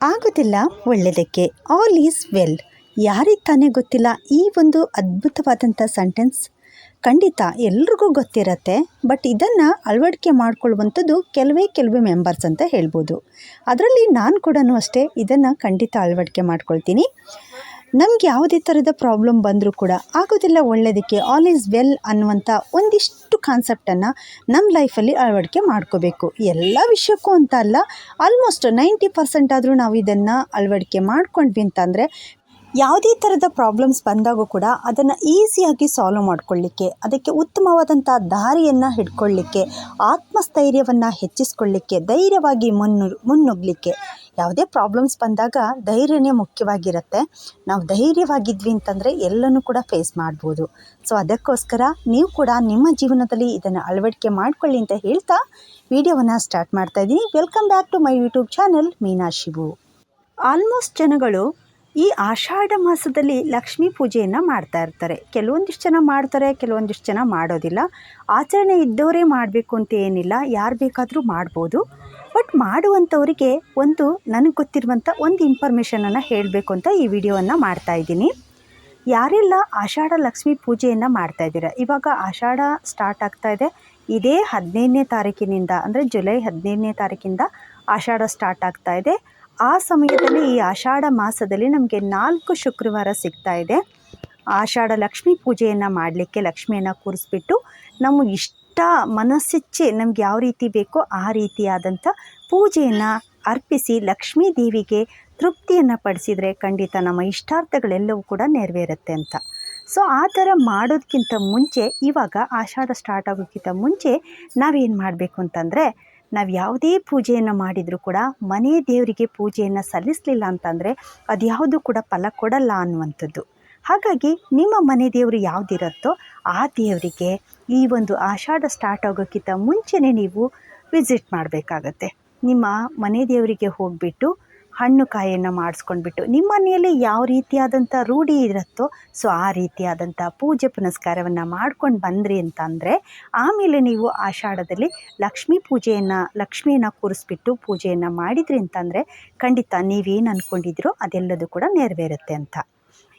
ಆಗೋದಿಲ್ಲ ಒಳ್ಳೆಯದಕ್ಕೆ, all is well. ಯಾರಿಗೆ ತಾನೇ ಗೊತ್ತಿಲ್ಲ ಈ ಒಂದು ಅದ್ಭುತವಾದಂಥ ಸೆಂಟೆನ್ಸ್. ಖಂಡಿತ ಎಲ್ರಿಗೂ ಗೊತ್ತಿರತ್ತೆ. ಬಟ್ ಇದನ್ನು ಅಳವಡಿಕೆ ಮಾಡ್ಕೊಳ್ಳುವಂಥದ್ದು ಕೆಲವೇ ಮೆಂಬರ್ಸ್ ಅಂತ ಹೇಳ್ಬೋದು. ಅದರಲ್ಲಿ ನಾನು ಕೂಡ ಅಷ್ಟೇ ಇದನ್ನು ಖಂಡಿತ ಅಳವಡಿಕೆ ಮಾಡ್ಕೊಳ್ತೀನಿ. ನಮ್ಗೆ ಯಾವುದೇ ಥರದ ಪ್ರಾಬ್ಲಮ್ ಬಂದರೂ ಕೂಡ ಆಗೋದಿಲ್ಲ ಒಳ್ಳೆಯದಕ್ಕೆ, ಆಲ್ ಈಸ್ ವೆಲ್ ಅನ್ನುವಂಥ ಒಂದಿಷ್ಟು ಕಾನ್ಸೆಪ್ಟನ್ನು ನಮ್ಮ ಲೈಫಲ್ಲಿ ಅಳವಡಿಕೆ ಮಾಡ್ಕೋಬೇಕು. ಎಲ್ಲ ವಿಷಯಕ್ಕೂ ಅಂತ ಅಲ್ಲ, ಆಲ್ಮೋಸ್ಟ್ 90% ಆದರೂ ನಾವು ಇದನ್ನು ಅಳವಡಿಕೆ ಮಾಡ್ಕೊಂಡ್ವಿ ಅಂತಂದರೆ ಯಾವುದೇ ಥರದ ಪ್ರಾಬ್ಲಮ್ಸ್ ಬಂದಾಗೂ ಕೂಡ ಅದನ್ನು ಈಸಿಯಾಗಿ ಸಾಲ್ವ್ ಮಾಡ್ಕೊಳ್ಳಿಕ್ಕೆ, ಅದಕ್ಕೆ ಉತ್ತಮವಾದಂಥ ದಾರಿಯನ್ನು ಹಿಡ್ಕೊಳ್ಳಿಕ್ಕೆ, ಆತ್ಮಸ್ಥೈರ್ಯವನ್ನು ಹೆಚ್ಚಿಸ್ಕೊಳ್ಳಿಕ್ಕೆ, ಧೈರ್ಯವಾಗಿ ಮುನ್ನುಗ್ಗಲಿಕ್ಕೆ. ಯಾವುದೇ ಪ್ರಾಬ್ಲಮ್ಸ್ ಬಂದಾಗ ಧೈರ್ಯನೇ ಮುಖ್ಯವಾಗಿರುತ್ತೆ. ನಾವು ಧೈರ್ಯವಾಗಿದ್ವಿ ಅಂತಂದರೆ ಎಲ್ಲನೂ ಕೂಡ ಫೇಸ್ ಮಾಡ್ಬೋದು. ಸೊ ಅದಕ್ಕೋಸ್ಕರ ನೀವು ಕೂಡ ನಿಮ್ಮ ಜೀವನದಲ್ಲಿ ಇದನ್ನು ಅಳವಡಿಕೆ ಮಾಡ್ಕೊಳ್ಳಿ ಅಂತ ಹೇಳ್ತಾ ವಿಡಿಯೋವನ್ನು ಸ್ಟಾರ್ಟ್ ಮಾಡ್ತಾಯಿದ್ದೀನಿ. Welcome back to my YouTube channel Meena Shivu. Almost ಜನಗಳು ಈ ಆಷಾಢ ಮಾಸದಲ್ಲಿ ಲಕ್ಷ್ಮೀ ಪೂಜೆಯನ್ನು ಮಾಡ್ತಾ ಇರ್ತಾರೆ. ಕೆಲವೊಂದಿಷ್ಟು ಜನ ಮಾಡ್ತಾರೆ, ಕೆಲವೊಂದಿಷ್ಟು ಜನ ಮಾಡೋದಿಲ್ಲ. ಆಚರಣೆ ಇದ್ದವರೇ ಮಾಡಬೇಕು ಅಂತ ಏನಿಲ್ಲ, ಯಾರು ಬೇಕಾದರೂ ಮಾಡ್ಬೋದು. ಬಟ್ ಮಾಡುವಂಥವರಿಗೆ ನನಗೆ ಗೊತ್ತಿರುವಂಥ ಒಂದು ಇನ್ಫಾರ್ಮೇಷನನ್ನು ಹೇಳಬೇಕು ಅಂತ ಈ ವಿಡಿಯೋವನ್ನು ಮಾಡ್ತಾಯಿದ್ದೀನಿ. ಯಾರೆಲ್ಲ ಆಷಾಢ ಲಕ್ಷ್ಮೀ ಪೂಜೆಯನ್ನು ಮಾಡ್ತಾಯಿದ್ದೀರ, ಇವಾಗ ಆಷಾಢ ಸ್ಟಾರ್ಟ್ ಆಗ್ತಾಯಿದೆ. ಇದೇ 15ನೇ ತಾರೀಕಿನಿಂದ ಅಂದರೆ ಜುಲೈ 15ನೇ ತಾರೀಕಿಂದ ಆಷಾಢ ಸ್ಟಾರ್ಟ್ ಆಗ್ತಾಯಿದೆ. ಆ ಸಮಯದಲ್ಲಿ ಈ ಆಷಾಢ ಮಾಸದಲ್ಲಿ ನಮಗೆ 4 ಶುಕ್ರವಾರ ಸಿಗ್ತಾ ಇದೆ. ಆಷಾಢ ಲಕ್ಷ್ಮೀ ಪೂಜೆಯನ್ನು ಮಾಡಲಿಕ್ಕೆ ಲಕ್ಷ್ಮಿಯನ್ನು ಕೂರಿಸ್ಬಿಟ್ಟು ನಮ್ಮ ಇಷ್ಟ ಮನಸ್ಸಿಚ್ಚೆ ನಮ್ಗೆ ಯಾವ ರೀತಿ ಬೇಕೋ ಆ ರೀತಿಯಾದಂಥ ಪೂಜೆಯನ್ನು ಅರ್ಪಿಸಿ ಲಕ್ಷ್ಮೀ ದೇವಿಗೆ ತೃಪ್ತಿಯನ್ನು ಪಡಿಸಿದರೆ ಖಂಡಿತ ನಮ್ಮ ಇಷ್ಟಾರ್ಥಗಳೆಲ್ಲವೂ ಕೂಡ ನೆರವೇರುತ್ತೆ ಅಂತ. ಸೊ ಆ ಥರ ಮಾಡೋದಕ್ಕಿಂತ ಮುಂಚೆ, ಇವಾಗ ಆಷಾಢ ಸ್ಟಾರ್ಟ್ ಆಗೋಕ್ಕಿಂತ ಮುಂಚೆ ನಾವೇನು ಮಾಡಬೇಕು ಅಂತಂದರೆ, ನಾವು ಯಾವುದೇ ಪೂಜೆಯನ್ನು ಮಾಡಿದರೂ ಕೂಡ ಮನೆ ದೇವರಿಗೆ ಪೂಜೆಯನ್ನು ಸಲ್ಲಿಸಲಿಲ್ಲ ಅಂತಂದರೆ ಅದು ಯಾವುದೂ ಕೂಡ ಫಲ ಕೊಡಲ್ಲ ಅನ್ನುವಂಥದ್ದು. ಹಾಗಾಗಿ ನಿಮ್ಮ ಮನೆ ದೇವರು ಯಾವುದಿರುತ್ತೋ ಆ ದೇವರಿಗೆ ಈ ಒಂದು ಆಷಾಢ ಸ್ಟಾರ್ಟ್ ಆಗೋಕ್ಕಿಂತ ಮುಂಚೆನೇ ನೀವು ವಿಸಿಟ್ ಮಾಡಬೇಕಾಗತ್ತೆ. ನಿಮ್ಮ ಮನೆ ದೇವರಿಗೆ ಹೋಗಿಬಿಟ್ಟು ಹಣ್ಣು ಕಾಯಿಯನ್ನು ಮಾಡಿಸ್ಕೊಂಡ್ಬಿಟ್ಟು ನಿಮ್ಮ ಮನೆಯಲ್ಲಿ ಯಾವ ರೀತಿಯಾದಂಥ ರೂಢಿ ಇರುತ್ತೋ ಸೊ ಆ ರೀತಿಯಾದಂಥ ಪೂಜೆ ಪುನಸ್ಕಾರವನ್ನು ಮಾಡ್ಕೊಂಡು ಬಂದ್ರಿ ಅಂತಂದರೆ ಆಮೇಲೆ ನೀವು ಆಷಾಢದಲ್ಲಿ ಲಕ್ಷ್ಮಿಯನ್ನು ಕೂರಿಸ್ಬಿಟ್ಟು ಪೂಜೆಯನ್ನು ಮಾಡಿದ್ರಿ ಅಂತಂದರೆ ಖಂಡಿತ ನೀವೇನು ಅಂದ್ಕೊಂಡಿದ್ದೀರೋ ಅದೆಲ್ಲದೂ ಕೂಡ ನೆರವೇರುತ್ತೆ ಅಂತ.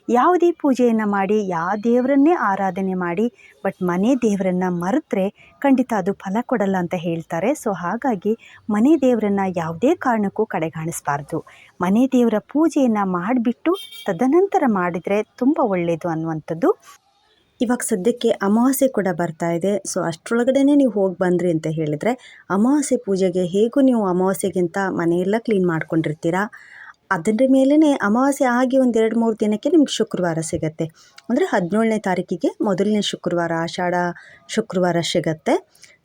ಯಾವುದೇ ಪೂಜೆಯನ್ನು ಮಾಡಿ, ಯಾವ ದೇವರನ್ನೇ ಆರಾಧನೆ ಮಾಡಿ, ಬಟ್ ಮನೆ ದೇವರನ್ನು ಮರೆತರೆ ಖಂಡಿತ ಅದು ಫಲ ಕೊಡಲ್ಲ ಅಂತ ಹೇಳ್ತಾರೆ. ಸೊ ಹಾಗಾಗಿ ಮನೆ ದೇವರನ್ನು ಯಾವುದೇ ಕಾರಣಕ್ಕೂ ಕಡೆಗಾಣಿಸಬಾರ್ದು. ಮನೆ ದೇವರ ಪೂಜೆಯನ್ನು ಮಾಡಿಬಿಟ್ಟು ತದನಂತರ ಮಾಡಿದರೆ ತುಂಬ ಒಳ್ಳೆಯದು ಅನ್ನುವಂಥದ್ದು. ಇವಾಗ ಸದ್ಯಕ್ಕೆ ಅಮಾವಾಸ್ಯೆ ಕೂಡ ಬರ್ತಾ ಇದೆ. ಸೊ ಅಷ್ಟರೊಳಗಡೆ ನೀವು ಹೋಗಿ ಬಂದ್ರಿ ಅಂತ ಹೇಳಿದರೆ ಅಮಾವಾಸ್ಯೆ ಪೂಜೆಗೆ ಹೇಗೂ ನೀವು ಅಮಾವಾಸ್ಯೆಗಿಂತ ಮನೆಯೆಲ್ಲ ಕ್ಲೀನ್ ಮಾಡ್ಕೊಂಡಿರ್ತೀರ. ಅದರ ಮೇಲೇ ಅಮಾವಾಸ್ಯೆ ಆಗಿ 1-2-3 ದಿನಕ್ಕೆ ನಿಮ್ಗೆ ಶುಕ್ರವಾರ ಸಿಗುತ್ತೆ. ಅಂದರೆ 17ನೇ ತಾರೀಕಿಗೆ ಮೊದಲನೇ ಶುಕ್ರವಾರ, ಆಷಾಢ ಶುಕ್ರವಾರ ಸಿಗತ್ತೆ.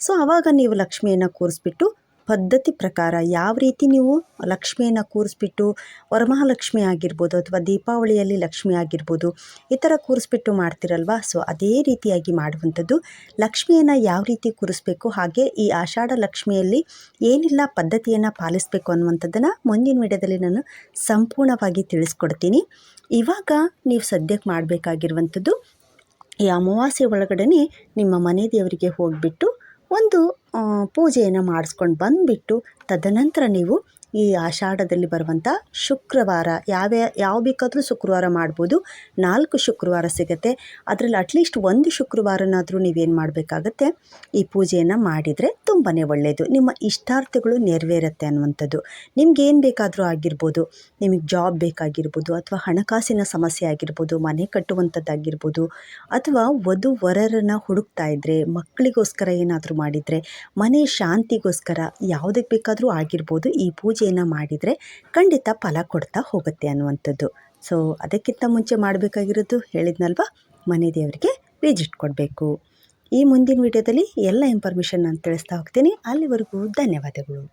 ಸೊ ಆವಾಗ ನೀವು ಲಕ್ಷ್ಮಿಯನ್ನು ಕೂರಿಸ್ಬಿಟ್ಟು ಪದ್ಧತಿ ಪ್ರಕಾರ ಯಾವ ರೀತಿ ನೀವು ಲಕ್ಷ್ಮಿಯನ್ನು ಕೂರಿಸ್ಬಿಟ್ಟು, ವರಮಹಾಲಕ್ಷ್ಮಿ ಆಗಿರ್ಬೋದು ಅಥವಾ ದೀಪಾವಳಿಯಲ್ಲಿ ಲಕ್ಷ್ಮಿ ಆಗಿರ್ಬೋದು, ಈ ಥರ ಕೂರಿಸ್ಬಿಟ್ಟು ಮಾಡ್ತಿರಲ್ವ. ಸೊ ಅದೇ ರೀತಿಯಾಗಿ ಮಾಡುವಂಥದ್ದು. ಲಕ್ಷ್ಮಿಯನ್ನು ಯಾವ ರೀತಿ ಕೂರಿಸ್ಬೇಕು, ಹಾಗೆ ಈ ಆಷಾಢ ಲಕ್ಷ್ಮಿಯಲ್ಲಿ ಏನೆಲ್ಲ ಪದ್ಧತಿಯನ್ನು ಪಾಲಿಸಬೇಕು ಅನ್ನುವಂಥದ್ದನ್ನು ಮುಂದಿನ ವಿಡಿಯೋದಲ್ಲಿ ನಾನು ಸಂಪೂರ್ಣವಾಗಿ ತಿಳಿಸ್ಕೊಡ್ತೀನಿ. ಇವಾಗ ನೀವು ಸದ್ಯಕ್ಕೆ ಮಾಡಬೇಕಾಗಿರುವಂಥದ್ದು, ಈ ಅಮಾವಾಸ್ಯೆ ಒಳಗಡೆ ನಿಮ್ಮ ಮನೆ ದೇವರಿಗೆ ಹೋಗಿಬಿಟ್ಟು ಒಂದು ಪೂಜೆಯನ್ನು ಮಾಡಿಸ್ಕೊಂಡು ಬಂದುಬಿಟ್ಟು ತದನಂತರ ನೀವು ಈ ಆಷಾಢದಲ್ಲಿ ಬರುವಂಥ ಶುಕ್ರವಾರ ಯಾವ ಬೇಕಾದರೂ ಶುಕ್ರವಾರ ಮಾಡ್ಬೋದು. 4 ಶುಕ್ರವಾರ ಸಿಗುತ್ತೆ. ಅದರಲ್ಲಿ ಅಟ್ಲೀಸ್ಟ್ 1 ಶುಕ್ರವಾರನಾದರೂ ನೀವೇನು ಮಾಡಬೇಕಾಗತ್ತೆ, ಈ ಪೂಜೆಯನ್ನು ಮಾಡಿದರೆ ತುಂಬಾ ಒಳ್ಳೆಯದು. ನಿಮ್ಮ ಇಷ್ಟಾರ್ಥಗಳು ನೆರವೇರುತ್ತೆ ಅನ್ನುವಂಥದ್ದು. ನಿಮ್ಗೇನು ಬೇಕಾದರೂ ಆಗಿರ್ಬೋದು, ನಿಮಗೆ ಜಾಬ್ ಬೇಕಾಗಿರ್ಬೋದು, ಅಥವಾ ಹಣಕಾಸಿನ ಸಮಸ್ಯೆ ಆಗಿರ್ಬೋದು, ಮನೆ ಕಟ್ಟುವಂಥದ್ದಾಗಿರ್ಬೋದು, ಅಥವಾ ವಧು ವರರನ್ನು ಹುಡುಕ್ತಾ ಇದ್ದರೆ, ಮಕ್ಕಳಿಗೋಸ್ಕರ ಏನಾದರೂ ಮಾಡಿದರೆ, ಮನೆ ಶಾಂತಿಗೋಸ್ಕರ ಯಾವುದಕ್ಕೆ ಬೇಕಾದರೂ ಆಗಿರ್ಬೋದು, ಈ ಪೂಜೆಯನ್ನು ಮಾಡಿದರೆ ಖಂಡಿತ ಫಲ ಕೊಡ್ತಾ ಹೋಗುತ್ತೆ ಅನ್ನುವಂಥದ್ದು. ಸೊ ಅದಕ್ಕಿಂತ ಮುಂಚೆ ಮಾಡಬೇಕಾಗಿರೋದು ಹೇಳಿದ್ನಲ್ವ, ಮನೆ ದೇವರಿಗೆ ವಿಸಿಟ್ ಕೊಡಬೇಕು. ಈ ಮುಂದಿನ ವಿಡಿಯೋದಲ್ಲಿ ಎಲ್ಲ ಇನ್ಫಾರ್ಮೇಷನ್ ನಾನು ತಿಳಿಸ್ತಾ ಹೋಗ್ತೀನಿ. ಅಲ್ಲಿವರೆಗೂ ಧನ್ಯವಾದಗಳು.